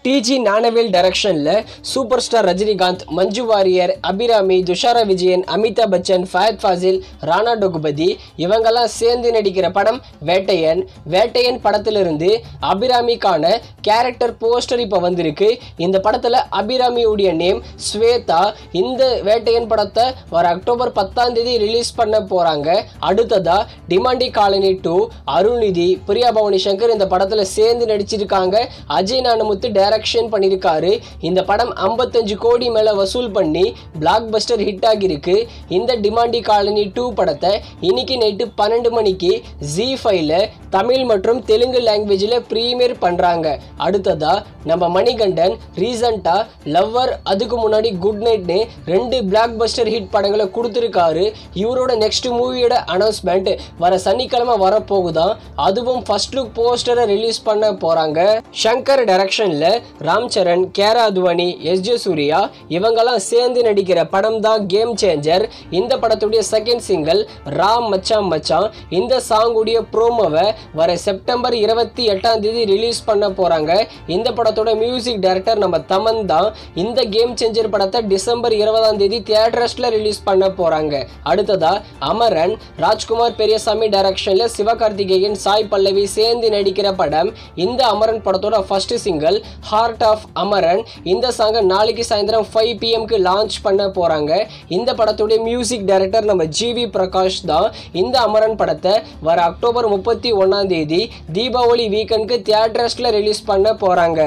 டிஜி ஞானவேல் டைரக்ஷன்ல super star Rajinikanth, Manju Warrier, Abirami, Dushara Vijayan, Amitabh Bachchan, Fahadh Fazil, Rana டோகுபதி இவங்கெல்லாம் சேர்ந்து நடிக்கிற படம் வேட்டையன். வேட்டையன் படத்திலிருந்து அபிராமிக்கான கேரக்டர் போஸ்டர் இப்போ வந்திருக்கு. இந்த படத்தில் அபிராமியுடைய நேம் ஸ்வேதா. இந்த வேட்டையன் படத்தை வர அக்டோபர் 10ஆம் தேதி ரிலீஸ் பண்ண போறாங்க. அடுத்ததா டிமாண்டி காலனி 2 அருள்நிதி, பிரியா பவானி சங்கர் இந்த படத்தில் சேர்ந்து நடிச்சிருக்காங்க. அஜய் நானமுத்து டைரக்ஷன் பண்ணியிருக்காரு. இந்த படம் 55 கோடி மேல வசூல் பண்ணி பிளாக் பஸ்டர் ஹிட் ஆகிருக்கு. இந்த டிமாண்டி காலனி 2 படத்தை இன்னைக்கு நைட்டு 12 மணிக்கு ஜி5ல தமிழ் மற்றும் தெலுங்கு லாங்குவேஜில் ப்ரீமியர் பண்றாங்க. அடுத்ததா நம்ம மணிகண்டன் ரீசண்டா லவ்வர், அதுக்கு முன்னாடி குட் நைட்னு 2 பிளாக் பஸ்டர் ஹிட் படங்களை கொடுத்துருக்காரு. இவரோட நெக்ஸ்ட் மூவியோட அனௌன்ஸ்மெண்ட் வர சனிக்கிழமை வரப்போகுதான். அதுவும் ஃபர்ஸ்ட் லுக் போஸ்டரை ரிலீஸ் பண்ண போறாங்க. சங்கர் டைரக்ஷன்ல ராம் சரண், கேரா அத்வானி, எஸ்.ஜே. சூர்யா இவங்கெல்லாம் சேர்ந்து நடிக்கிற படம் தான் கேம் சேஞ்சர். இந்த படத்துடைய செகண்ட் சிங்கிள் ராம் மச்சான் மச்சான். இந்த சாங்குடைய ப்ரோமோவை வர செப்டம்பர் 28ஆம் தேதி ரிலீஸ் பண்ண போறாங்க. இந்த படத்தோட மியூசிக் டைரக்டர் நம்ம தமன் தான். இந்த கேம் சேஞ்சர் படத்தை டிசம்பர் 20ஆம் தேதி தியேட்டர்ஸ்ல ரிலீஸ் பண்ண போறாங்க. அடுத்ததா அமரன், ராஜ்குமார் பெரியசாமி டைரக்ஷன்ல சிவகார்த்திகேயன், சாய் பல்லவி சேர்ந்து நடிக்கிற படம். இந்த அமரன் படத்தோட first single heart of Amaran. இந்த சாங்கை நாளைக்கு சாயந்தரம் 5 PM லான்ச் பண்ண போறாங்க. இந்த படத்துடைய மியூசிக் டைரக்டர் நம்ம ஜிவி பிரகாஷ் தான். இந்த அமரன் படத்தை வர அக்டோபர் 31ஆம் தேதி தீபாவளி வீக்கெண்டுக்கு தியேட்டர்ஸ்ல ரிலீஸ் பண்ண போறாங்க.